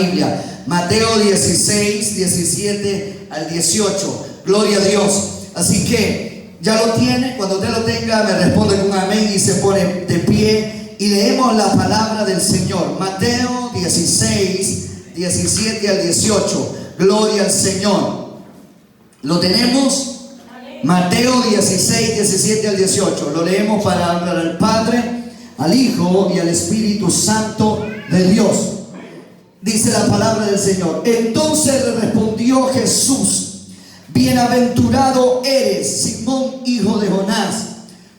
Biblia. Mateo 16, 17 al 18. Gloria a Dios. Así que ya lo tiene. Cuando usted lo tenga, me responde con amén y se pone de pie y leemos la palabra del Señor. Mateo 16, 17 al 18. Gloria al Señor. ¿Lo tenemos? Mateo 16, 17 al 18. Lo leemos para honrar al Padre, al Hijo y al Espíritu Santo de Dios. Dice la palabra del Señor. Entonces le respondió Jesús: bienaventurado eres, Simón, hijo de Jonás,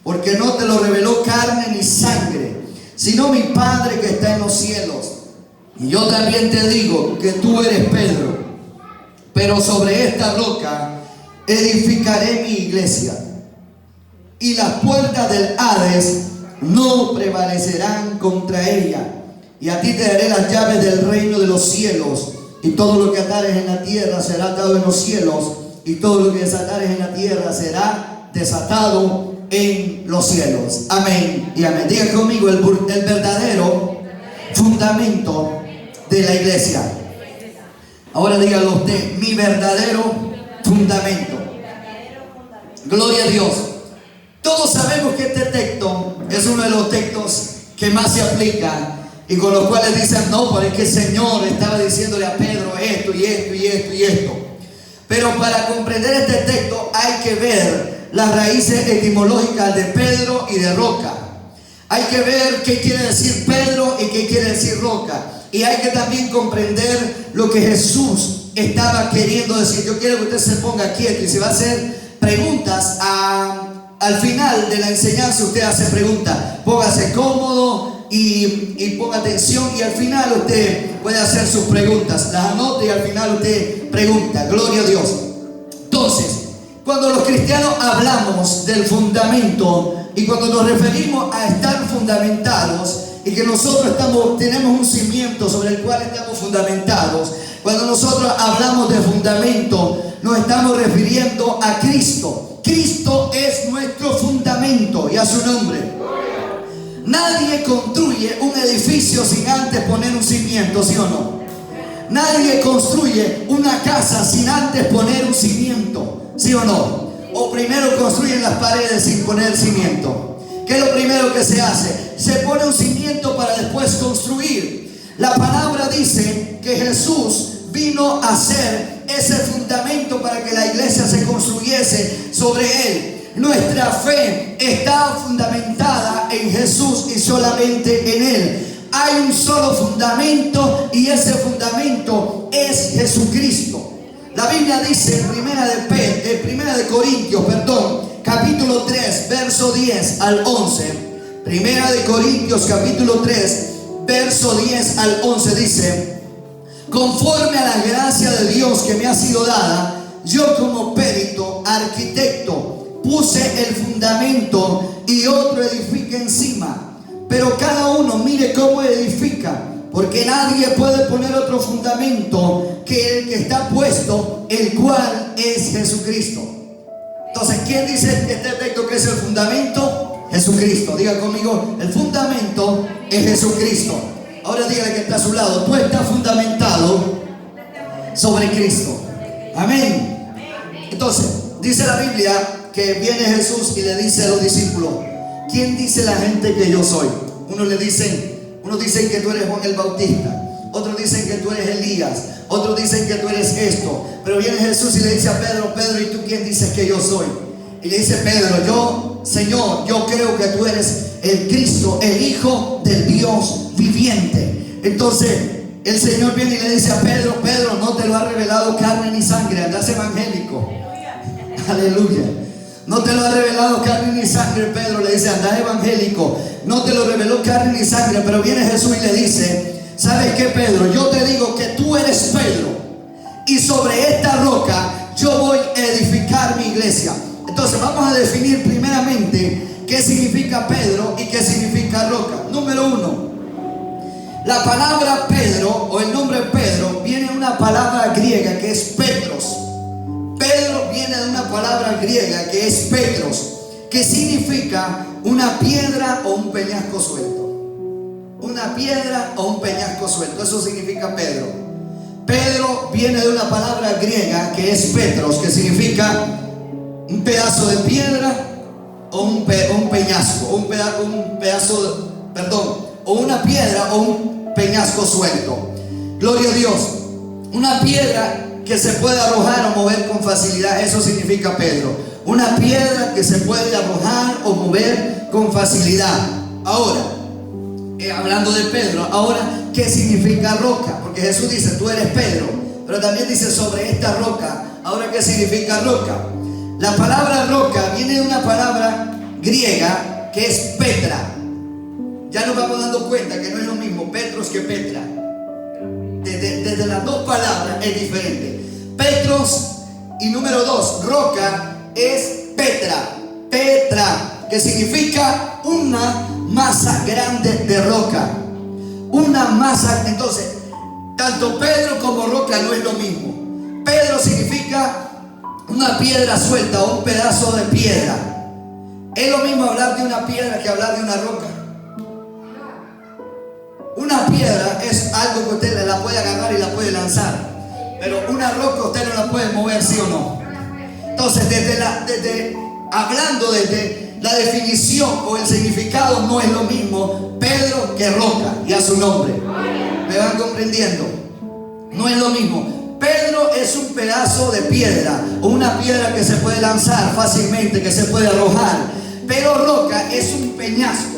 porque no te lo reveló carne ni sangre, sino mi Padre que está en los cielos. Y yo también te digo que tú eres Pedro, pero sobre esta roca edificaré mi iglesia, y las puertas del Hades no prevalecerán contra ella. Y a ti te daré las llaves del reino de los cielos, y todo lo que atares en la tierra será atado en los cielos, y todo lo que desatares en la tierra será desatado en los cielos. Amén y amén. Diga conmigo: el verdadero fundamento de la iglesia. Ahora dígalo usted: mi verdadero fundamento. Gloria a Dios. Todos sabemos que este texto es uno de los textos que más se aplica y con los cuales dicen: no, pero es que el Señor estaba diciéndole a Pedro esto y esto y esto y esto. Pero para comprender este texto hay que ver las raíces etimológicas de Pedro y de roca. Hay que ver qué quiere decir Pedro y qué quiere decir roca. Y hay que también comprender lo que Jesús estaba queriendo decir. Yo quiero que usted se ponga quieto y se va a hacer preguntas. Al final de la enseñanza usted hace preguntas. Póngase cómodo y ponga atención, y al final usted puede hacer sus preguntas. Las anote y al final usted pregunta. Gloria a Dios. Entonces, cuando los cristianos hablamos del fundamento y cuando nos referimos a estar fundamentados y que nosotros tenemos un cimiento sobre el cual estamos fundamentados, cuando nosotros hablamos de fundamento, nos estamos refiriendo a Cristo. Cristo es nuestro fundamento y a su nombre. Nadie construye un edificio sin antes poner un cimiento, ¿sí o no? Nadie construye una casa sin antes poner un cimiento, ¿sí o no? O primero construyen las paredes sin poner cimiento. ¿Qué es lo primero que se hace? Se pone un cimiento para después construir. La palabra dice que Jesús vino a ser ese fundamento para que la iglesia se construyese sobre él. Nuestra fe está fundamentada en Jesús y solamente en él. Hay un solo fundamento y ese fundamento es Jesucristo. La Biblia dice en Primera de Corintios, capítulo 3, verso 10 al 11. Primera de Corintios, capítulo 3, verso 10 al 11 dice: conforme a la gracia de Dios que me ha sido dada, yo como perito, arquitecto, puse el fundamento y otro edifica encima. Pero cada uno mire cómo edifica, porque nadie puede poner otro fundamento que el que está puesto, el cual es Jesucristo. Entonces, ¿quién dice este texto que es el fundamento? Jesucristo. Diga conmigo: el fundamento es Jesucristo. Ahora dígale que está a su lado: tú estás fundamentado sobre Cristo. Amén. Entonces, dice la Biblia que viene Jesús y le dice a los discípulos: ¿quién dice la gente que yo soy? Unos dicen que tú eres Juan el Bautista, otros dicen que tú eres Elías, otros dicen que tú eres esto. Pero viene Jesús y le dice a Pedro: Pedro, ¿y tú quién dices que yo soy? Y le dice Pedro: Señor, yo creo que tú eres el Cristo, el Hijo del Dios viviente. Entonces el Señor viene y le dice a Pedro: Pedro, no te lo ha revelado carne ni sangre. Andás evangélico. Aleluya. No te lo ha revelado carne ni sangre, Pedro le dice. Andás evangélico. No te lo reveló carne ni sangre. Pero viene Jesús y le dice: ¿sabes qué, Pedro? Yo te digo que tú eres Pedro, y sobre esta roca yo voy a edificar mi iglesia. Entonces vamos a definir primeramente qué significa Pedro y qué significa roca. Número uno, la palabra Pedro o el nombre Pedro viene de una palabra griega que es Petros. Pedro viene de una palabra griega que es Petros, que significa una piedra o un peñasco suelto. Una piedra o un peñasco suelto. Eso significa Pedro. Pedro viene de una palabra griega que es Petros, que significa un pedazo de piedra o un peñasco, o una piedra o un peñasco suelto. Gloria a Dios. Una piedra que se puede arrojar o mover con facilidad, eso significa Pedro. Una piedra que se puede arrojar o mover con facilidad. Ahora, hablando de Pedro, ahora, ¿qué significa roca? Porque Jesús dice, tú eres Pedro, pero también dice sobre esta roca. Ahora, ¿qué significa roca? La palabra roca viene de una palabra griega que es Petra. Ya nos vamos dando cuenta que no es lo mismo Petros que Petra. Desde las dos palabras es diferente. Petros y número 2, roca, es Petra. Petra, que significa una masa grande de roca. Una masa. Entonces, tanto Pedro como roca no es lo mismo. Pedro significa una piedra suelta o un pedazo de piedra. Es lo mismo hablar de una piedra que hablar de una roca. Una piedra es algo que usted la puede agarrar y la puede lanzar, pero una roca usted no la puede mover, ¿sí o no? Entonces, hablando desde la definición o el significado, no es lo mismo Pedro que roca, y a su nombre. ¿Me van comprendiendo? No es lo mismo. Pedro es un pedazo de piedra o una piedra que se puede lanzar fácilmente, que se puede arrojar, pero roca es un peñasco.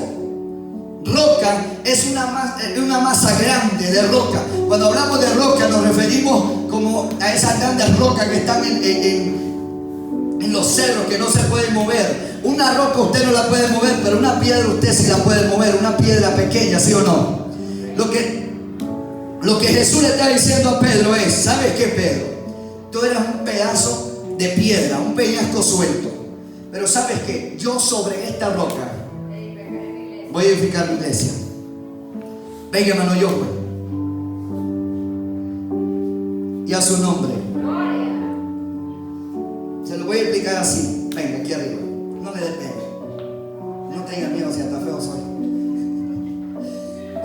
Roca es una masa grande de roca. Cuando hablamos de roca nos referimos como a esas grandes rocas que están en los cerros, que no se pueden mover. Una roca usted no la puede mover, pero una piedra usted sí la puede mover. Una piedra pequeña, ¿sí o no? Lo que Jesús le está diciendo a Pedro es, ¿sabes qué, Pedro? Tú eres un pedazo de piedra, un peñasco suelto, pero ¿sabes qué? Yo sobre esta roca voy a edificar mi iglesia. Venga, hermano Josué. Y a su nombre. Se lo voy a explicar así. Venga, aquí arriba. No le dé pena. No tenga miedo si hasta feo soy.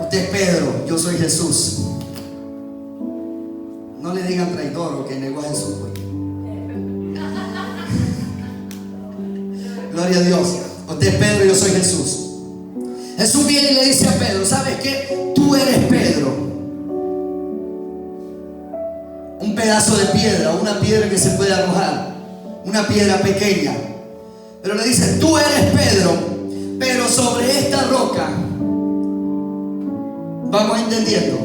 Usted es Pedro, yo soy Jesús. No le digan traidor o que negó a Jesús. Gloria a Dios. Usted es Pedro, yo soy Jesús. Jesús viene y le dice a Pedro, ¿sabes qué? Tú eres Pedro. Un pedazo de piedra, una piedra que se puede arrojar, una piedra pequeña. Pero le dice, tú eres Pedro, pero sobre esta roca, vamos entendiendo,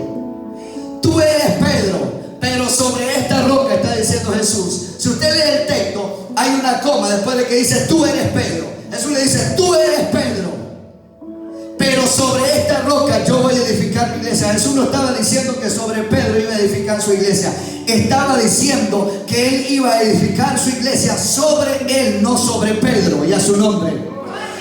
tú eres Pedro, pero sobre esta roca, está diciendo Jesús. Si usted lee el texto, hay una coma después de que dice, tú eres Pedro. Jesús le dice, tú eres Pedro, pero sobre esta roca yo voy a edificar mi iglesia. Jesús no estaba diciendo que sobre Pedro iba a edificar su iglesia. Estaba diciendo que él iba a edificar su iglesia sobre él, no sobre Pedro, y a su nombre.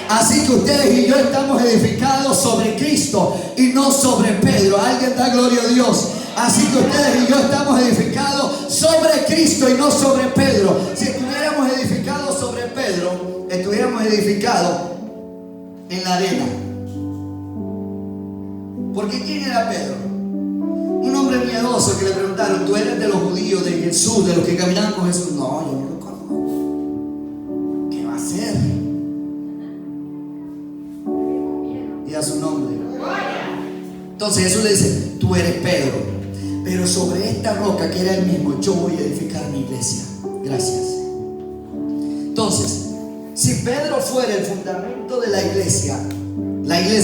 Así que ustedes y yo estamos edificados sobre Cristo y no sobre Pedro. Alguien da gloria a Dios. Así que ustedes y yo estamos edificados sobre Cristo y no sobre Pedro. Si estuviéramos edificados sobre Pedro, estuviéramos edificados en la arena. Porque ¿quién era Pedro? Un hombre miedoso que le preguntaron, ¿tú eres de los judíos, de Jesús, de los que caminaban con Jesús? No, yo no lo conozco. ¿Qué va a hacer? Y a su nombre. Entonces Jesús le dice, tú eres Pedro, pero sobre esta roca que era él mismo, yo voy a edificar mi iglesia. Gracias. Entonces, si Pedro fuera el fundamento de la iglesia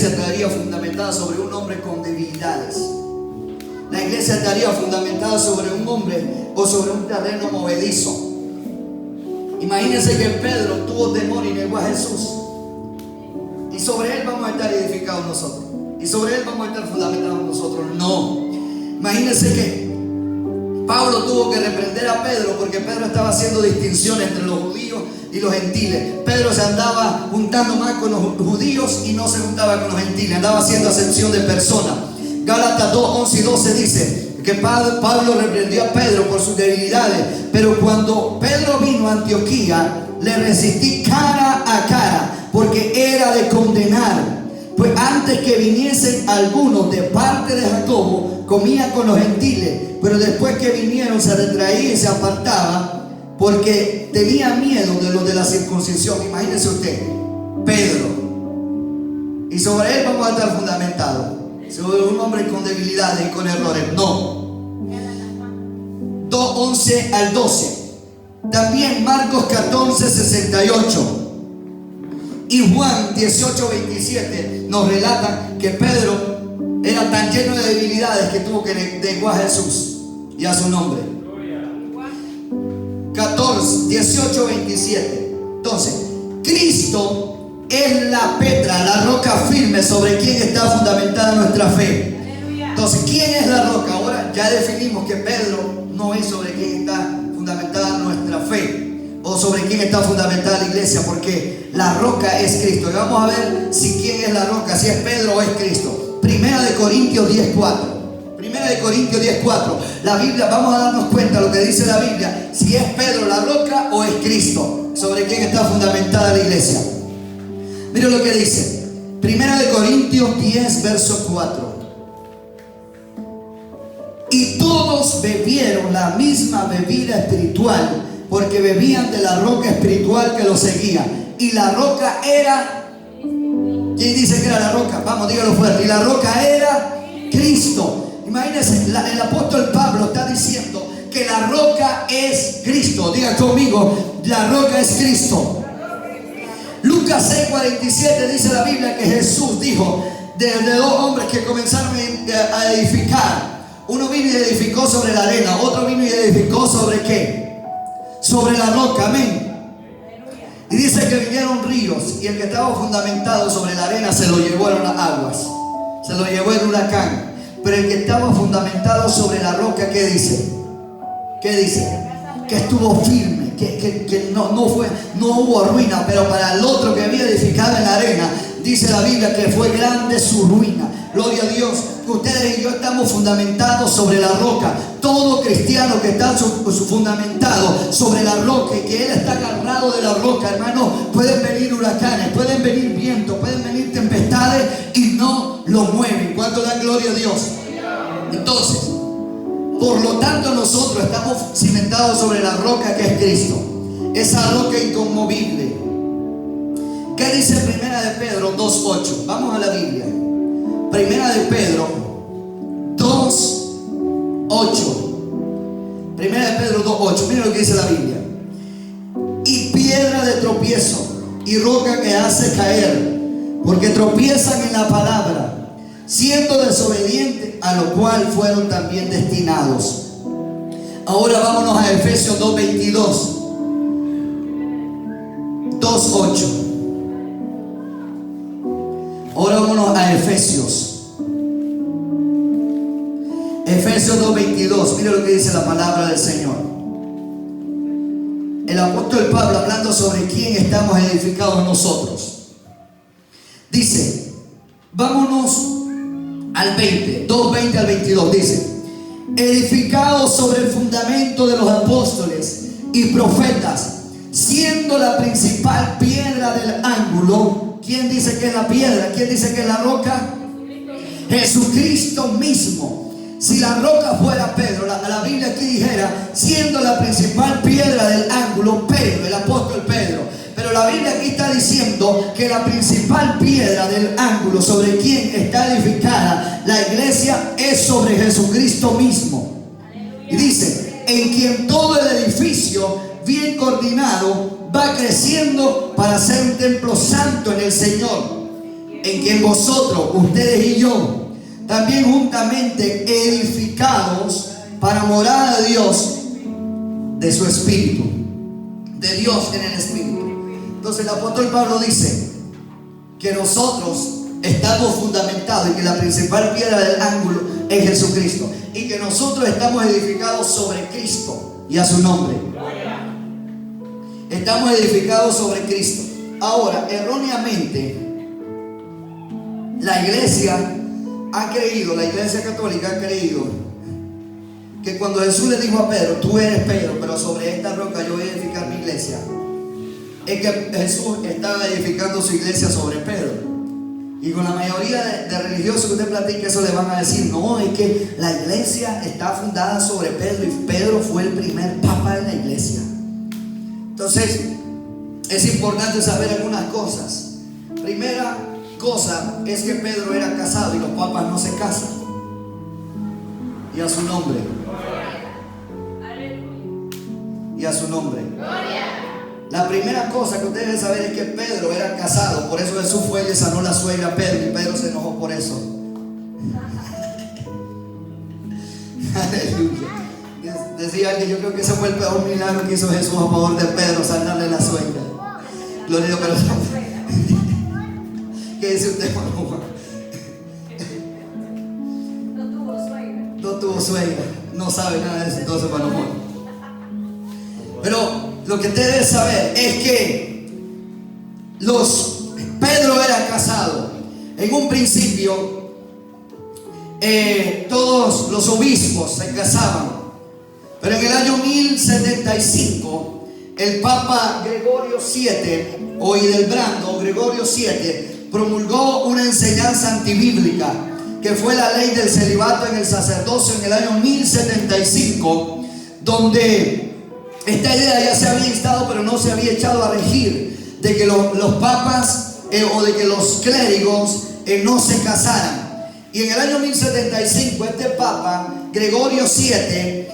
estaría fundamentada sobre un hombre con debilidades. La iglesia estaría fundamentada sobre un hombre o sobre un terreno movedizo. Imagínense que Pedro tuvo temor y negó a Jesús. Y sobre él vamos a estar edificados nosotros. Y sobre él vamos a estar fundamentados nosotros. No. Imagínense que Pablo tuvo que reprender a Pedro porque Pedro estaba haciendo distinción entre los judíos y los gentiles. Pedro se andaba juntando más con los judíos y no se juntaba con los gentiles. Andaba haciendo acepción de personas. Gálatas 2, 11 y 12 dice que Pablo reprendió a Pedro por sus debilidades. Pero cuando Pedro vino a Antioquía, le resistí cara a cara porque era de condenar. Pues antes que viniesen algunos de parte de Jacobo, comía con los gentiles, pero después que vinieron se retraía y se apartaba, porque tenía miedo de los de la circuncisión. Imagínese usted, Pedro, y sobre él vamos a estar fundamentados, sobre un hombre con debilidades y con errores. No. 2:11 al 12. También Marcos 14:68 y Juan 18:27 nos relatan que Pedro era tan lleno de debilidades que tuvo que negar a Jesús y a su nombre. 18:27. Entonces, Cristo es la pedra, la roca firme sobre quien está fundamentada nuestra fe. Entonces, ¿quién es la roca? Ahora ya definimos que Pedro no es sobre quien está fundamentada nuestra fe o sobre quién está fundamentada la iglesia, porque la roca es Cristo. Y vamos a ver si quién es la roca, si es Pedro o es Cristo. Primera de Corintios 10:4. Primera de Corintios 10:4. La Biblia, vamos a darnos cuenta lo que dice la Biblia, si es Pedro la roca o es Cristo, sobre quién está fundamentada la iglesia. Mira lo que dice. Primera de Corintios 10, verso 4. Y todos bebieron la misma bebida espiritual, porque bebían de la roca espiritual que los seguía. Y la roca era... ¿Quién dice que era la roca? Vamos, dígalo fuerte. Y la roca era Cristo. Imagínense, el apóstol Pablo está diciendo que la roca es Cristo. Diga conmigo, la roca es Cristo. Lucas 6:47 dice la Biblia que Jesús dijo de dos hombres que comenzaron a edificar. Uno vino y edificó sobre la arena, otro vino y edificó sobre ¿qué? Sobre la roca, amén. Y dice que vinieron ríos y el que estaba fundamentado sobre la arena se lo llevaron las aguas, se lo llevó el huracán. Pero el que estaba fundamentado sobre la roca, ¿qué dice? ¿Qué dice? Que estuvo firme, que no hubo ruina. Pero para el otro que había edificado en la arena, dice la Biblia que fue grande su ruina. Gloria a Dios. Ustedes y yo estamos fundamentados sobre la roca. Todo cristiano que está fundamentado sobre la roca y que él está agarrado de la roca, hermano, pueden venir huracanes, pueden venir vientos, pueden venir tempestades y no lo mueven. ¿Cuánto dan gloria a Dios? Entonces, por lo tanto, nosotros estamos cimentados sobre la roca que es Cristo, esa roca inconmovible. ¿Qué dice Primera de Pedro 2:8? Vamos a la Biblia. Primera de Pedro 2:8. Primera de Pedro 2:8. Mira lo que dice la Biblia. Y piedra de tropiezo y roca que hace caer, porque tropiezan en la palabra, siendo desobedientes, a lo cual fueron también destinados. Ahora vámonos a Efesios 2:22. 2:8. Ahora vámonos a Efesios. Efesios 2:22. Mira lo que dice la palabra del Señor. El apóstol Pablo, hablando sobre quién estamos edificados nosotros, dice, vámonos al 20, 2:20 al 22. Dice, edificados sobre el fundamento de los apóstoles y profetas, siendo la principal piedra del ángulo. ¿Quién dice que es la piedra? ¿Quién dice que es la roca? Jesucristo mismo. Si la roca fuera Pedro, la Biblia aquí dijera, siendo la principal piedra del ángulo, Pedro, el apóstol Pedro. Pero la Biblia aquí está diciendo que la principal piedra del ángulo sobre quien está edificada la iglesia es sobre Jesucristo mismo. Y dice, en quien todo el edificio bien coordinado va creciendo para ser un templo santo en el Señor, en quien vosotros, ustedes y yo, también juntamente edificados para morada de Dios, de su Espíritu, de Dios en el Espíritu. Entonces el apóstol Pablo dice que nosotros estamos fundamentados y que la principal piedra del ángulo es Jesucristo, y que nosotros estamos edificados sobre Cristo y a su nombre. Estamos edificados sobre Cristo. Ahora, erróneamente, la iglesia ha creído, la iglesia católica ha creído que cuando Jesús le dijo a Pedro, tú eres Pedro, pero sobre esta roca yo voy a edificar mi iglesia, es que Jesús estaba edificando su iglesia sobre Pedro. Y con la mayoría de religiosos que usted platica, eso le van a decir, no, es que la iglesia está fundada sobre Pedro y Pedro fue el primer papa de la iglesia. Entonces, es importante saber algunas cosas. Primera cosa es que Pedro era casado y los papas no se casan. Y a su nombre. Y a su nombre. La primera cosa que ustedes deben saber es que Pedro era casado. Por eso Jesús fue y le sanó la suegra a Pedro y Pedro se enojó por eso. Aleluya. Decía que yo creo que ese fue el peor milagro que hizo Jesús a favor de Pedro, sanarle la suegra. Gloria a Dios. ¿Qué dice usted, Juan? No tuvo suegra. No tuvo suegra. No sabe nada de eso, entonces, Juan. Pero lo que usted debe saber es que Pedro era casado. En un principio, todos los obispos se casaban. Pero en el año 1075, el Papa Gregorio VII, o Hildebrando Gregorio VII, promulgó una enseñanza antibíblica, que fue la ley del celibato en el sacerdocio en el año 1075, donde esta idea ya se había instado, pero no se había echado a regir, de que los papas o de que los clérigos no se casaran. Y en el año 1075 este Papa Gregorio VII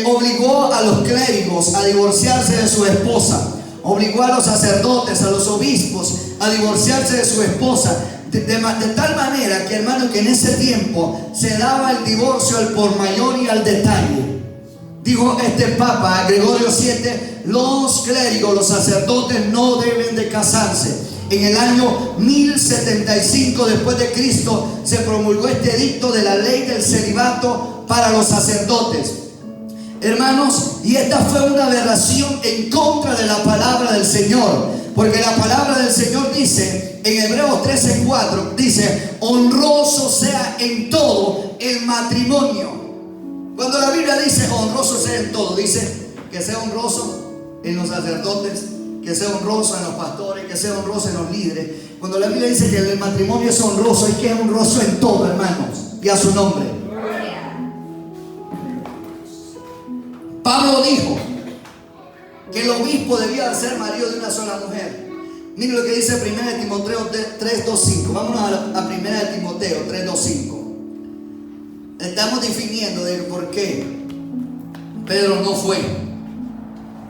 obligó a los clérigos a divorciarse de su esposa, obligó a los sacerdotes, a los obispos a divorciarse de su esposa, de tal manera que, hermano, que en ese tiempo se daba el divorcio al por mayor y al detalle. Dijo este Papa Gregorio VII, los clérigos, los sacerdotes no deben de casarse. En el año 1075 después de Cristo se promulgó este edicto de la ley del celibato para los sacerdotes. Hermanos, y esta fue una aberración en contra de la palabra del Señor, porque la palabra del Señor dice en Hebreos 13:4, dice, honroso sea en todo el matrimonio. Cuando la Biblia dice honroso sea en todo, dice que sea honroso en los sacerdotes, que sea honroso en los pastores, que sea honroso en los líderes. Cuando la Biblia dice que el matrimonio es honroso, es que es honroso en todo, hermanos, y a su nombre. Pablo dijo que el obispo debía de ser marido de una sola mujer. Miren lo que dice 1 Timoteo 3:2-5. Vámonos a 1 Timoteo 3:2-5. Estamos definiendo de por qué Pedro no fue.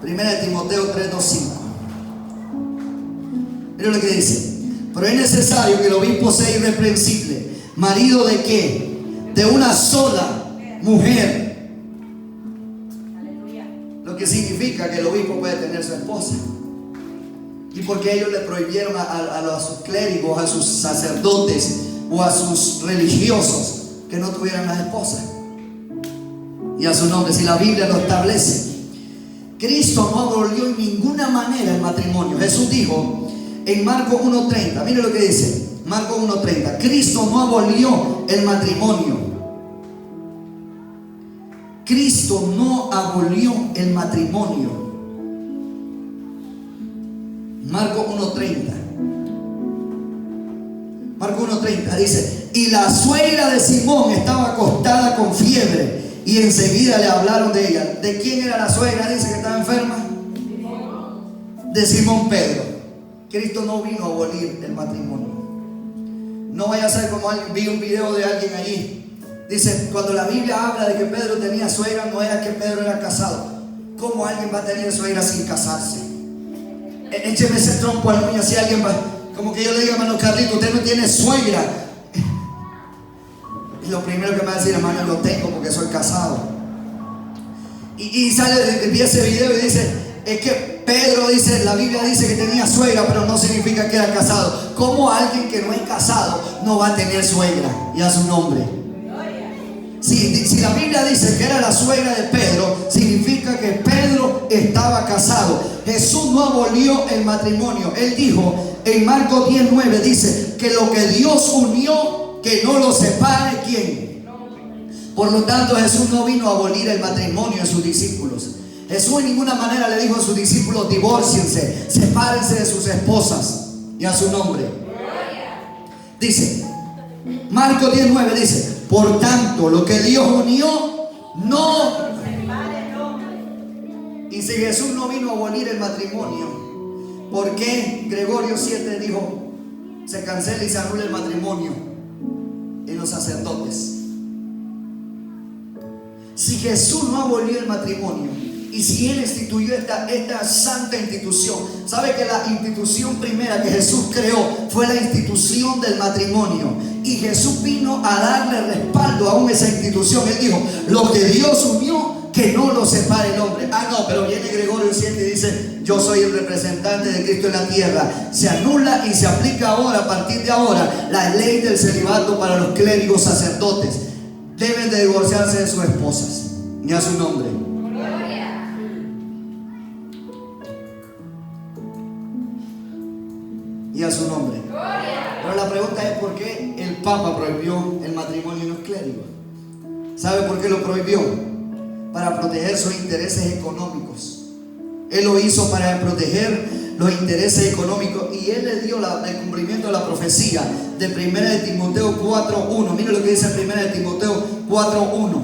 1 Timoteo 3:2-5. Miren lo que dice. Pero es necesario que el obispo sea irreprensible, marido de ¿qué? De una sola mujer. Lo que significa que el obispo puede tener su esposa. ¿Y porque ellos le prohibieron a sus clérigos, a sus sacerdotes o a sus religiosos que no tuvieran las esposas? Y a su nombre, si la Biblia lo establece. Cristo no abolió en ninguna manera el matrimonio. Jesús dijo en Marcos 1:30, mire lo que dice Marcos 1:30, Cristo no abolió el matrimonio. Cristo no abolió el matrimonio. Marcos 1:30. Marcos 1:30 dice, y la suegra de Simón estaba acostada con fiebre y enseguida le hablaron de ella. ¿De quién era la suegra? Dice que estaba enferma. De Simón Pedro. Cristo no vino a abolir el matrimonio. No vaya a ser como alguien, vi un video de alguien allí. Dice, cuando la Biblia habla de que Pedro tenía suegra, no era que Pedro era casado. ¿Cómo alguien va a tener suegra sin casarse? Écheme ese trompo al niño, si alguien va, como que yo le diga, hermano Carlito, usted no tiene suegra. Y lo primero que me va a decir, hermano, lo tengo porque soy casado. Y sale, vi ese video y dice, es que Pedro dice, la Biblia dice que tenía suegra, pero no significa que era casado. ¿Cómo alguien que no es casado no va a tener suegra? Y a su nombre. Si la Biblia dice que era la suegra de Pedro, significa que Pedro estaba casado. Jesús no abolió el matrimonio. Él dijo en Marcos 10:9, dice que lo que Dios unió, que no lo separe ¿quién? Por lo tanto, Jesús no vino a abolir el matrimonio de sus discípulos. Jesús en ninguna manera le dijo a sus discípulos, divórciense, sepárense de sus esposas. Y a su nombre. Dice, Marcos 10:9 dice, por tanto, lo que Dios unió, no. Y si Jesús no vino a abolir el matrimonio, ¿por qué Gregorio 7 dijo, se cancela y se anula el matrimonio en los sacerdotes? Si Jesús no abolió el matrimonio y si Él instituyó esta santa institución, ¿sabe que la institución primera que Jesús creó fue la institución del matrimonio? Y Jesús vino a darle respaldo aún a esa institución. Él dijo, lo que Dios unió, que no lo separe el hombre. Ah, no, pero viene Gregorio 7 y dice, yo soy el representante de Cristo en la tierra. Se anula y se aplica ahora, a partir de ahora, la ley del celibato para los clérigos sacerdotes. Deben de divorciarse de sus esposas. Ni a su nombre. Y a su nombre. Pero la pregunta es, ¿por qué el Papa prohibió el matrimonio en los clérigos? ¿Sabe por qué lo prohibió? Para proteger sus intereses económicos. Él lo hizo para proteger los intereses económicos, y Él le dio el cumplimiento de la profecía de 1 de Timoteo 4:1. Mire lo que dice 1 de Timoteo 4:1.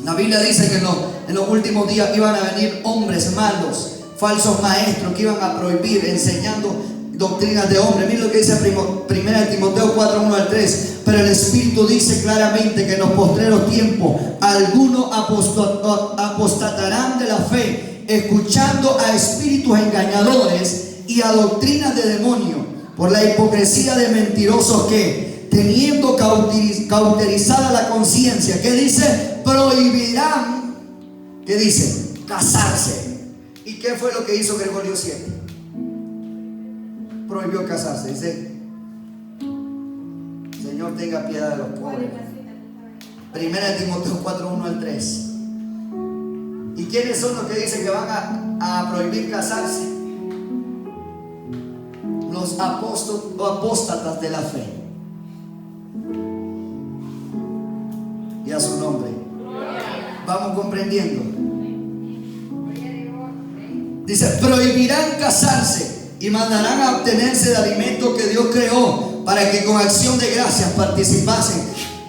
La Biblia dice que en los últimos días iban a venir hombres malos, falsos maestros, que iban a prohibir enseñando doctrinas de hombres. Mire lo que dice 1 de Timoteo 4:1 al 3. Pero el Espíritu dice claramente que en los postreros tiempos algunos apostatarán de la fe, escuchando a espíritus engañadores y a doctrinas de demonios, por la hipocresía de mentirosos que, teniendo cauterizada la conciencia, ¿qué dice? Prohibirán, ¿qué dice? Casarse. ¿Y qué fue lo que hizo Gregorio 7? Prohibió casarse. Dice, Señor, tenga piedad de los pobres. 1 de Timoteo 4:1 al 3. ¿Y quiénes son los que dicen que van a prohibir casarse? Los apóstatas de la fe. Y a su nombre. Vamos comprendiendo. Dice, prohibirán casarse y mandarán a abstenerse de alimentos que Dios creó, para que con acción de gracias participasen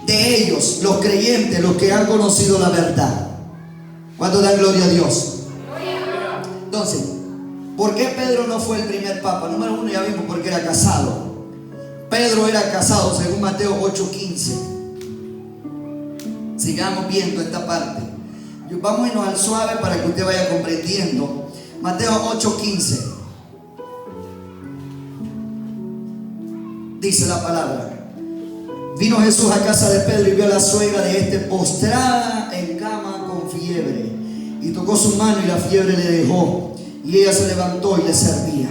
de ellos los creyentes, los que han conocido la verdad. ¿Cuánto dan gloria a Dios? Entonces, ¿por qué Pedro no fue el primer papa? Número uno, ya vimos, porque era casado. Pedro era casado, según Mateo 8:15. Sigamos viendo esta parte. Vamos a irnos al suave para que usted vaya comprendiendo. Mateo 8:15. Dice la palabra: vino Jesús a casa de Pedro y vio a la suegra de este postrada en cama con fiebre, y tocó su mano y la fiebre le dejó, y ella se levantó y le servía.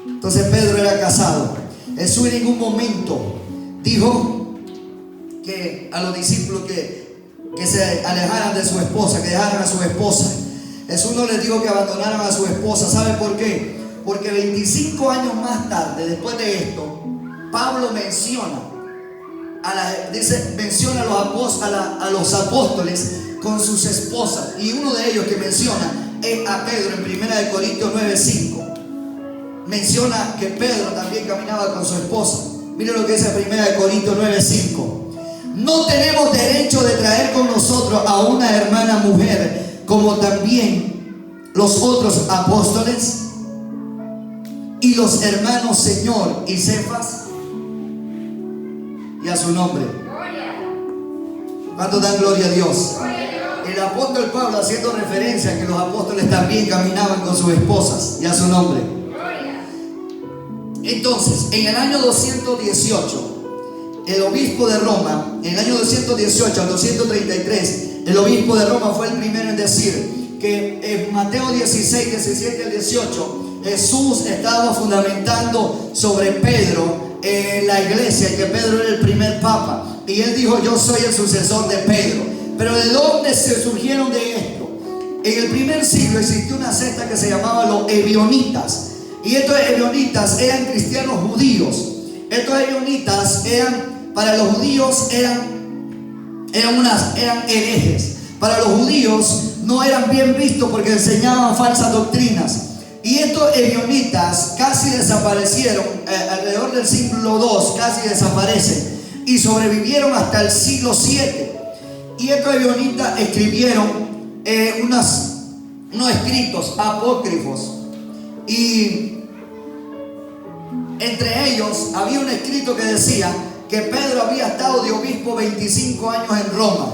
Entonces Pedro era casado. Jesús en ningún momento dijo que a los discípulos que se alejaran de su esposa, que dejaran a su esposa. Jesús no les dijo que abandonaran a su esposa. ¿Sabe por qué? Porque 25 años más tarde, después de esto, Pablo menciona a los apóstoles con sus esposas, y uno de ellos que menciona es a Pedro en 1 de Corintios 9:5. Menciona que Pedro también caminaba con su esposa. Mire lo que dice 1 de Corintios 9:5. No tenemos derecho de traer con nosotros a una hermana mujer, como también los otros apóstoles y los hermanos Señor y Cefas, y a su nombre. ¿Cuánto dan gloria a Dios? El apóstol Pablo haciendo referencia a que los apóstoles también caminaban con sus esposas, y a su nombre. Entonces, en el año 218, el obispo de Roma, en el año 218 al 233, el obispo de Roma fue el primero en decir que en Mateo 16, 17 al 18, Jesús estaba fundamentando sobre Pedro la iglesia, y que Pedro era el primer papa, y él dijo: yo soy el sucesor de Pedro. Pero ¿de dónde se surgieron de esto? En el primer siglo existió una secta que se llamaba los ebionitas, y estos ebionitas eran cristianos judíos. Estos ebionitas para los judíos eran herejes. Para los judíos no eran bien vistos porque enseñaban falsas doctrinas. Y estos ebionitas casi desaparecieron, alrededor del siglo II casi desaparecen y sobrevivieron hasta el siglo VII. Y estos ebionitas escribieron unos escritos apócrifos, y entre ellos había un escrito que decía que Pedro había estado de obispo 25 años en Roma.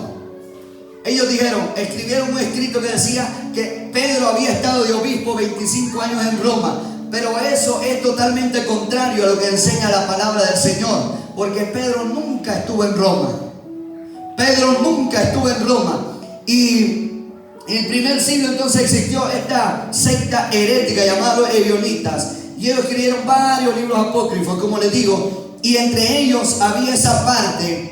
Ellos escribieron un escrito que decía que Pedro había estado de obispo 25 años en Roma, pero eso es totalmente contrario a lo que enseña la palabra del Señor, porque Pedro nunca estuvo en Roma. Pedro nunca estuvo en Roma. Y en el primer siglo entonces existió esta secta herética llamada los ebionitas, y ellos escribieron varios libros apócrifos, como les digo, y entre ellos había esa parte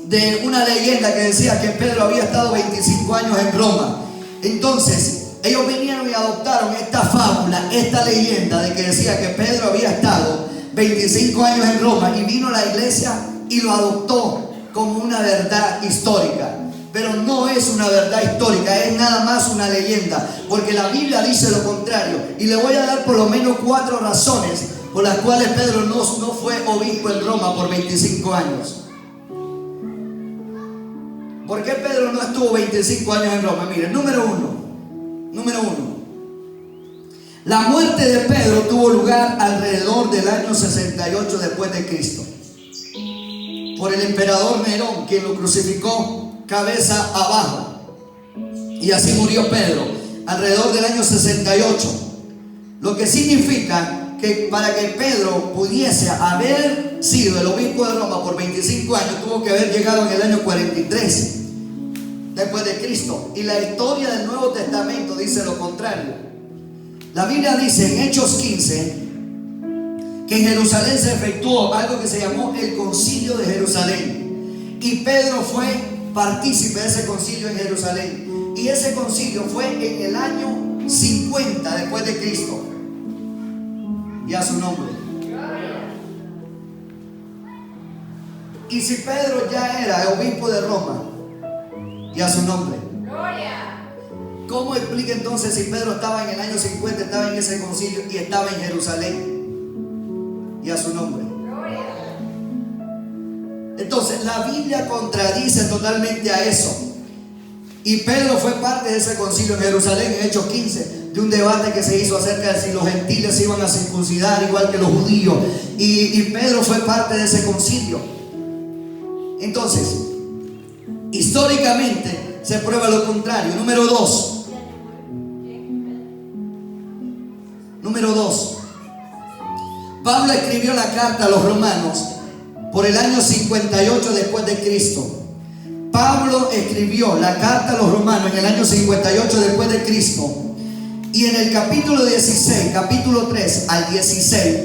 de una leyenda que decía que Pedro había estado 25 años en Roma. Entonces ellos vinieron y adoptaron esta fábula, esta leyenda de que decía que Pedro había estado 25 años en Roma, y vino la iglesia y lo adoptó como una verdad histórica. Pero no es una verdad histórica, es nada más una leyenda, porque la Biblia dice lo contrario. Y le voy a dar por lo menos 4 razones por las cuales Pedro no fue obispo en Roma por 25 años. ¿Por qué Pedro no estuvo 25 años en Roma? Miren, número uno, la muerte de Pedro tuvo lugar alrededor del año 68 después de Cristo, por el emperador Nerón, quien lo crucificó cabeza abajo, y así murió Pedro alrededor del año 68, lo que significa que para que Pedro pudiese haber sido el obispo de Roma por 25 años, tuvo que haber llegado en el año 43 después de Cristo. Y la historia del Nuevo Testamento dice lo contrario. La Biblia dice en Hechos 15 que en Jerusalén se efectuó algo que se llamó el Concilio de Jerusalén, y Pedro fue partícipe de ese concilio en Jerusalén, y ese concilio fue en el año 50 después de Cristo, y a su nombre. Y si Pedro ya era obispo de Roma, y a su nombre, ¿cómo explica entonces si Pedro estaba en el año 50, estaba en ese concilio y estaba en Jerusalén, y a su nombre? Entonces la Biblia contradice totalmente a eso. Y Pedro fue parte de ese concilio en Jerusalén en Hechos 15, de un debate que se hizo acerca de si los gentiles se iban a circuncidar igual que los judíos, y Pedro fue parte de ese concilio. Entonces históricamente se prueba lo contrario. Número dos, Pablo escribió la carta a los romanos por el año 58 después de Cristo. Pablo escribió la carta a los romanos en el año 58 después de Cristo, y en el capítulo 16, capítulo 3 al 16,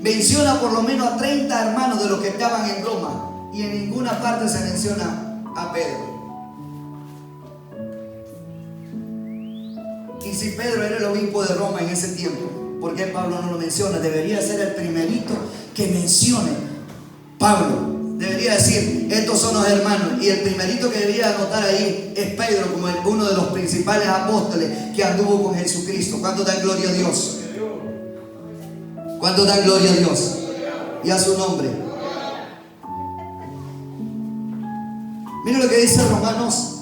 menciona por lo menos a 30 hermanos de los que estaban en Roma, y en ninguna parte se menciona a Pedro. Y si Pedro era el obispo de Roma en ese tiempo, ¿por qué Pablo no lo menciona? Debería ser el primerito que mencione. Pablo debería decir: estos son los hermanos, y el primerito que debería anotar ahí es Pedro, como uno de los principales apóstoles que anduvo con Jesucristo. ¿Cuánto dan gloria a Dios? ¿Cuánto dan gloria a Dios? Y a su nombre. Miren lo que dice Romanos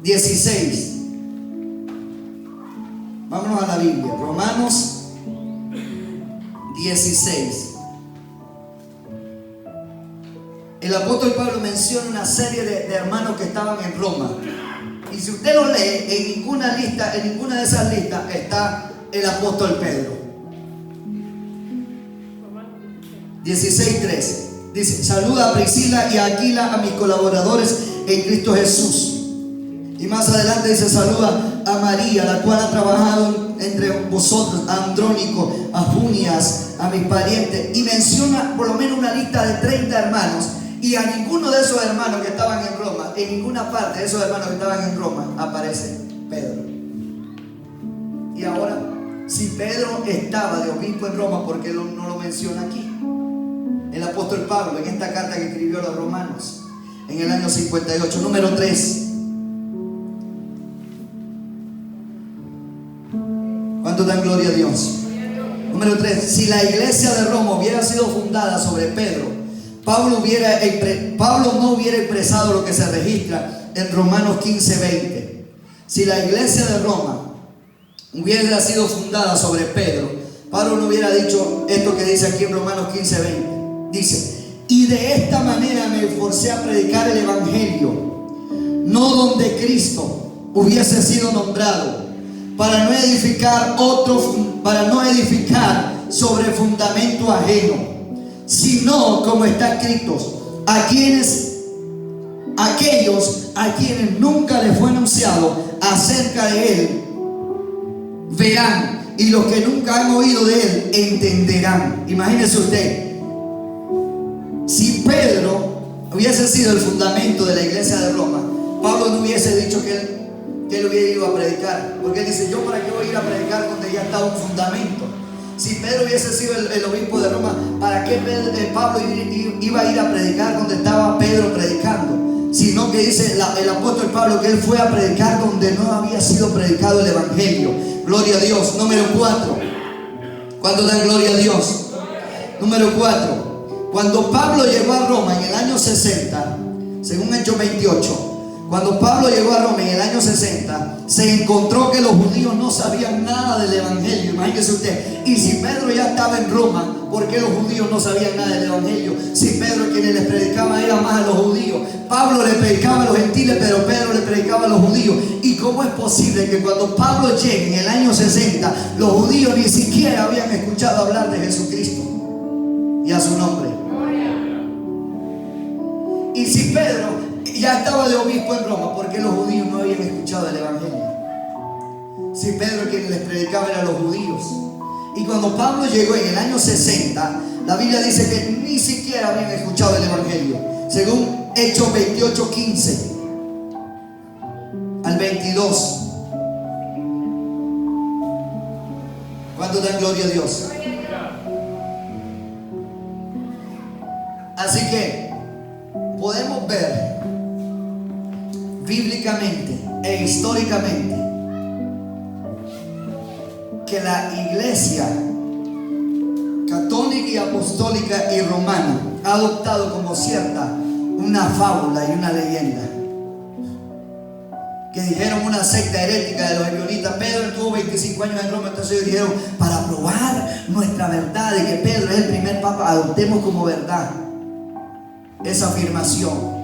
16. Vámonos a la Biblia. Romanos 16. El apóstol Pablo menciona una serie de hermanos que estaban en Roma. Y si usted lo lee, en ninguna de esas listas está el apóstol Pedro. 16:3 dice: saluda a Priscila y a Aquila, a mis colaboradores en Cristo Jesús. Y más adelante dice: saluda a María, la cual ha trabajado entre vosotros, a Andrónico, a Junias, a mis parientes. Y menciona por lo menos una lista de 30 hermanos. Y a ninguno de esos hermanos que estaban en Roma, en ninguna parte de esos hermanos que estaban en Roma, aparece Pedro. Y ahora, si Pedro estaba de obispo en Roma, ¿por qué no lo menciona aquí? El apóstol Pablo, en esta carta que escribió a los romanos en el año 58. Número 3. ¿Cuánto dan gloria a Dios? Número 3. Si la iglesia de Roma hubiera sido fundada sobre Pedro, Pablo no hubiera expresado lo que se registra en Romanos 15:20. Si la iglesia de Roma hubiera sido fundada sobre Pedro, Pablo no hubiera dicho esto que dice aquí en Romanos 15:20. Dice: y de esta manera me esforcé a predicar el evangelio, no donde Cristo hubiese sido nombrado, para no edificar sobre fundamento ajeno, sino como está escrito, aquellos a quienes nunca les fue anunciado acerca de él verán, y los que nunca han oído de él entenderán. Imagínese usted, si Pedro hubiese sido el fundamento de la iglesia de Roma, Pablo no hubiese dicho que él hubiera ido a predicar, porque él dice: yo para qué voy a ir a predicar donde ya está un fundamento. Si Pedro hubiese sido el obispo de Roma, ¿para qué Pablo iba a ir a predicar donde estaba Pedro predicando? Sino que dice el apóstol Pablo que él fue a predicar donde no había sido predicado el evangelio. Gloria a Dios. Número 4. ¿Cuánto dan gloria a Dios? Número 4. Cuando Pablo llegó a Roma en el año 60, según Hechos 28, cuando Pablo llegó a Roma en el año 60, se encontró que los judíos no sabían nada del evangelio. Imagínese usted. Y si Pedro ya estaba en Roma, ¿por qué los judíos no sabían nada del evangelio? Si Pedro, quien les predicaba, era más a los judíos. Pablo le predicaba a los gentiles, pero Pedro le predicaba a los judíos. ¿Y cómo es posible que cuando Pablo llegue en el año 60, los judíos ni siquiera habían escuchado hablar de Jesucristo y a su nombre? Y si Pedro ya estaba de obispo en Roma, porque los judíos no habían escuchado el evangelio? Si Pedro, quien les predicaba, era a los judíos. Y cuando Pablo llegó en el año 60, la Biblia dice que ni siquiera habían escuchado el evangelio, según Hechos 28:15 al 22. ¿Cuánto dan gloria a Dios? Así que podemos ver bíblicamente e históricamente que la iglesia católica y apostólica y romana ha adoptado como cierta una fábula y una leyenda, que dijeron una secta herética de los ebionitas. Pedro estuvo 25 años en Roma, entonces ellos dijeron: para probar nuestra verdad de que Pedro es el primer papa, adoptemos como verdad esa afirmación.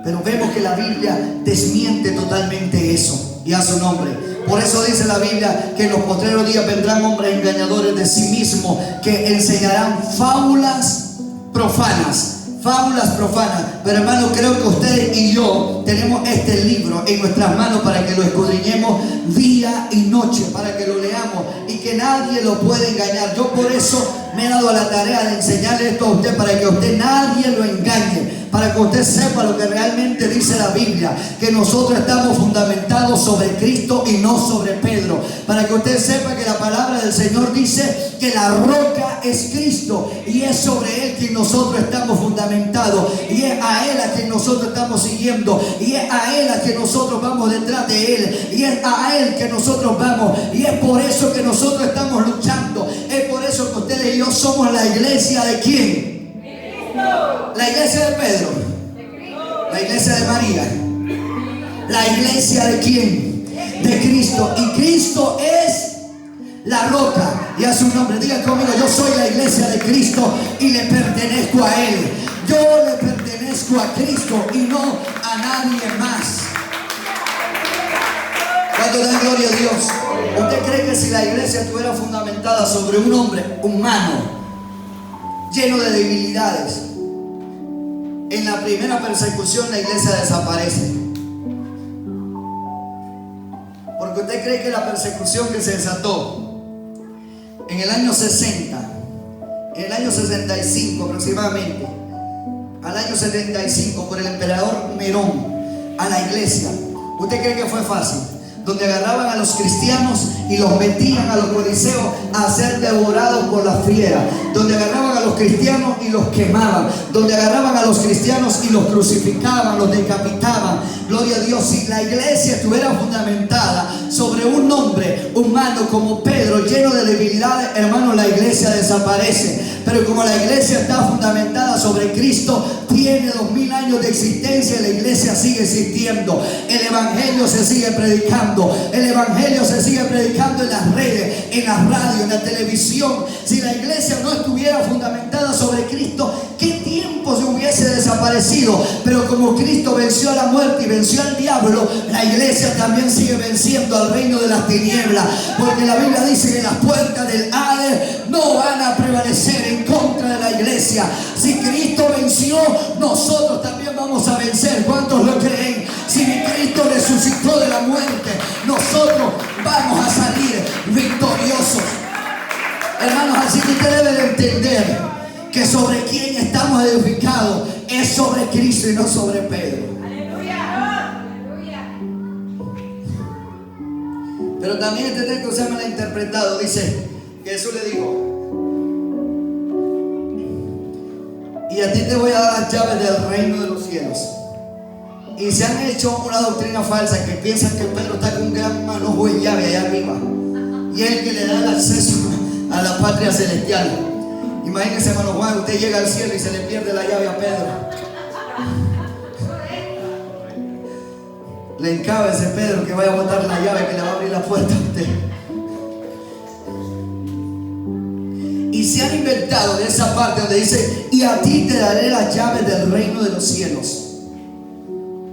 Pero vemos que la Biblia desmiente totalmente eso, y a su nombre. Por eso dice la Biblia que en los postreros días vendrán hombres engañadores de sí mismos, que enseñarán fábulas profanas. Fábulas profanas. Pero hermano, creo que ustedes y yo tenemos este libro en nuestras manos para que lo escudriñemos día y noche, para que lo leamos y que nadie lo pueda engañar. Yo por eso me he dado a la tarea de enseñarle esto a usted, para que a usted nadie lo engañe, para que usted sepa lo que realmente dice la Biblia, que nosotros estamos fundamentados sobre Cristo y no sobre Pedro, para que usted sepa que la palabra del Señor dice que la roca es Cristo, y es sobre Él quien nosotros estamos fundamentados, y es a Él a quien nosotros estamos siguiendo, y es a Él a quien nosotros vamos detrás de Él, y es a Él que nosotros vamos, y es por eso que nosotros estamos luchando. Es por eso que ustedes y yo somos la iglesia de ¿quién? La iglesia de Pedro, la iglesia de María, la iglesia de ¿quién? De Cristo. Y Cristo es la roca, y a su nombre. Digan conmigo: yo soy la iglesia de Cristo y le pertenezco a Él. Yo le pertenezco a Cristo y no a nadie más. ¿Cuánto da gloria a Dios? ¿Usted cree que si la iglesia estuviera fundamentada sobre un hombre humano lleno de debilidades, en la primera persecución la iglesia desaparece? Porque usted cree que la persecución que se desató en el año 60, en el año 65 aproximadamente, al año 75, por el emperador Nerón a la iglesia, ¿usted cree que fue fácil? donde agarraban a los cristianos y los metían a los coliseos a ser devorados por la fiera, donde agarraban a los cristianos y los quemaban, donde agarraban a los cristianos y los crucificaban, los decapitaban. Gloria a Dios. Si la iglesia estuviera fundamentada sobre un hombre humano como Pedro, lleno de debilidades, hermano, la iglesia desaparece. Pero como la iglesia está fundamentada sobre Cristo, tiene 2000 años de existencia y la iglesia sigue existiendo. El evangelio se sigue predicando. El evangelio se sigue predicando en las redes, en la radio, en la televisión. Si la iglesia no estuviera fundamentada sobre Cristo, ¿qué tiempo se hubiese desaparecido? Pero como Cristo venció a la muerte y venció al diablo, la iglesia también sigue venciendo al reino de las tinieblas. Porque la Biblia dice que las puertas del Hades no van a prevalecer en contra de la iglesia. Si Cristo venció, nosotros también vamos a vencer. ¿Cuántos lo creen? Si Cristo resucitó de la muerte, nosotros vamos a salir victoriosos. Hermanos, así que usted debe de entender que sobre quién estamos edificados es sobre Cristo y no sobre Pedro. Aleluya. Aleluya. Pero también este texto se me lo ha interpretado. Dice que Jesús le dijo: y a ti te voy a dar las llaves del reino de los cielos. Y se han hecho una doctrina falsa que piensan que Pedro está con un gran manojo de llave allá arriba y es el que le da el acceso a la patria celestial. Imagínense, hermano Juan, usted llega al cielo y se le pierde la llave a Pedro. Le encaba ese Pedro que vaya a botar la llave que le va a abrir la puerta a usted. Y se han inventado de esa parte donde dice: y a ti te daré las llaves del reino de los cielos.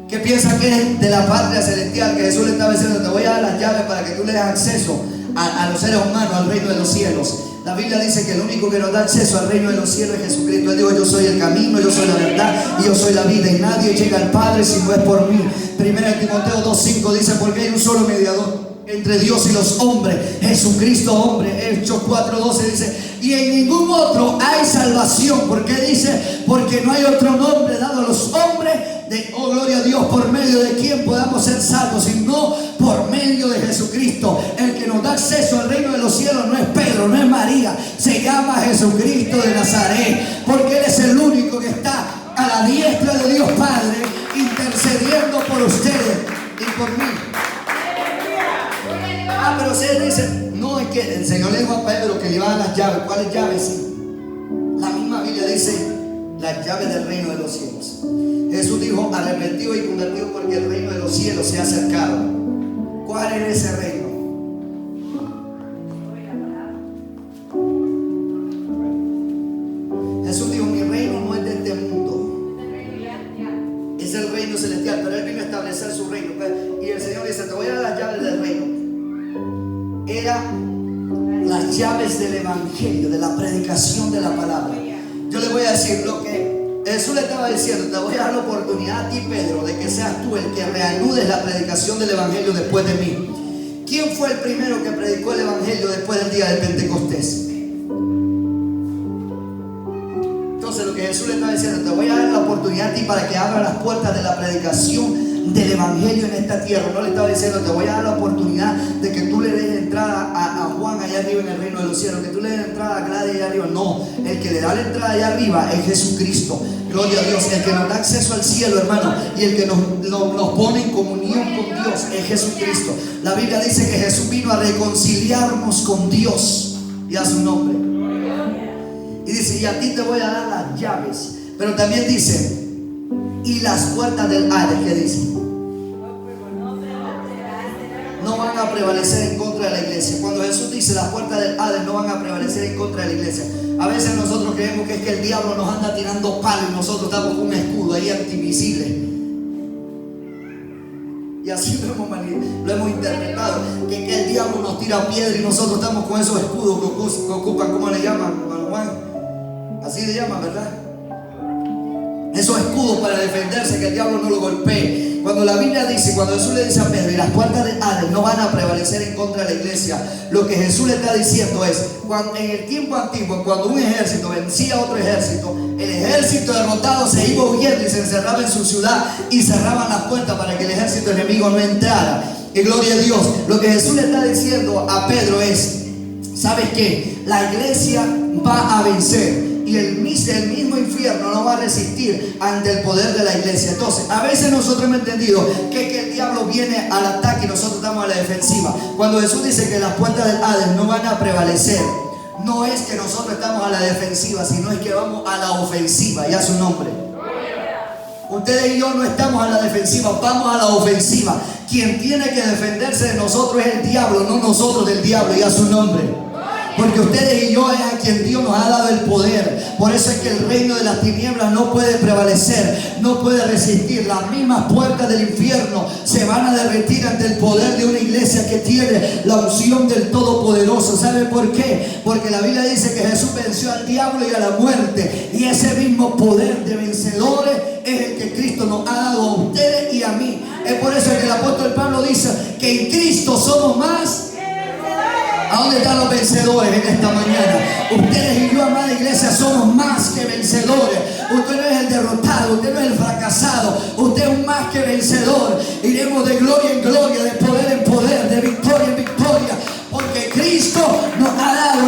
¿Qué piensa que es de la patria celestial? Que Jesús le estaba diciendo: te voy a dar las llaves para que tú le des acceso a los seres humanos, al reino de los cielos. La Biblia dice que el único que nos da acceso al reino de los cielos es Jesucristo. Él dijo: yo soy el camino, yo soy la verdad y yo soy la vida, y nadie llega al Padre si no es por mí. Primera de Timoteo 2:5 dice: porque hay un solo mediador entre Dios y los hombres, Jesucristo hombre. Hechos 4:12 dice: y en ningún otro hay salvación. ¿Por qué dice? Porque no hay otro nombre dado a los hombres, oh gloria a Dios, por medio de quien podamos ser salvos, sino por medio de Jesucristo. El que nos da acceso al reino de los cielos no es Pedro, no es María, se llama Jesucristo de Nazaret, porque Él es el único que está a la diestra de Dios Padre, intercediendo por ustedes y por mí. Pero ustedes dicen: no, es que el Señor le dijo a Pedro que le iba a dar las llaves. ¿Cuáles llaves? Sí. La misma Biblia dice: las llaves del reino de los cielos. Jesús dijo: arrepentido y convertido, porque el reino de los cielos se ha acercado. ¿Cuál es ese reino? Jesús dijo: mi reino no es de este mundo, es el reino celestial. Pero Él vino a establecer su reino. Y el Señor dice: te voy a dar las llaves del reino. Era las llaves del evangelio, de la predicación de la palabra. Yo le voy a decir lo que Jesús le estaba diciendo: te voy a dar la oportunidad a ti, Pedro, de que seas tú el que reanudes la predicación del evangelio después de mí. ¿Quién fue el primero que predicó el evangelio después del día del Pentecostés? Entonces lo que Jesús le estaba diciendo: te voy a dar la oportunidad a ti para que abra las puertas de la predicación del evangelio en esta tierra. No le estaba diciendo: te voy a dar la oportunidad de que tú le des entrada a Juan allá arriba en el reino de los cielos, que tú le des entrada a Gladys allá arriba. No, el que le da la entrada allá arriba es Jesucristo. Gloria a Dios. El que nos da acceso al cielo, hermano, y el que nos pone en comunión con Dios es Jesucristo. La Biblia dice que Jesús vino a reconciliarnos con Dios y a su nombre. Y dice: y a ti te voy a dar las llaves. Pero también dice: y las puertas del Hades, ¿qué dice? No van a prevalecer en contra de la iglesia. Cuando Jesús dice las puertas del Hades no van a prevalecer en contra de la iglesia, a veces nosotros creemos que es que el diablo nos anda tirando palos y nosotros estamos con un escudo ahí antivisible. Y así lo hemos interpretado, que el diablo nos tira piedra y nosotros estamos con esos escudos que ocupan, ¿cómo le llaman, hermano Juan? Así le llaman, ¿verdad? Esos escudos para defenderse, que el diablo no lo golpee. Cuando la Biblia dice, cuando Jesús le dice a Pedro: y las puertas del Hades no van a prevalecer en contra de la iglesia, lo que Jesús le está diciendo es: cuando, en el tiempo antiguo, cuando un ejército vencía a otro ejército, el ejército derrotado se iba huyendo y se encerraba en su ciudad y cerraban las puertas para que el ejército enemigo no entrara. Y gloria a Dios. Lo que Jesús le está diciendo a Pedro es: ¿sabes qué? La iglesia va a vencer. Y el mismo infierno no va a resistir ante el poder de la iglesia. Entonces, a veces nosotros hemos entendido que el diablo viene al ataque y nosotros estamos a la defensiva. Cuando Jesús dice que las puertas del Hades no van a prevalecer, no es que nosotros estamos a la defensiva, sino es que vamos a la ofensiva. Ya su nombre. Ustedes y yo no estamos a la defensiva, vamos a la ofensiva. Quien tiene que defenderse de nosotros es el diablo, no nosotros del diablo. Ya su nombre. Porque ustedes y yo es a quien Dios nos ha dado el poder. Por eso es que el reino de las tinieblas no puede prevalecer, no puede resistir. Las mismas puertas del infierno se van a derretir ante el poder de una iglesia que tiene la unción del Todopoderoso. ¿Sabe por qué? Porque la Biblia dice que Jesús venció al diablo y a la muerte. Y ese mismo poder de vencedores es el que Cristo nos ha dado a ustedes y a mí. Es por eso que el apóstol Pablo dice que en Cristo somos más. ¿A dónde están los vencedores en esta mañana? Ustedes y yo, amada iglesia, somos más que vencedores. Usted no es el derrotado, usted no es el fracasado, usted es más que vencedor. Iremos de gloria en gloria, de poder en poder, de victoria en victoria, porque Cristo nos ha dado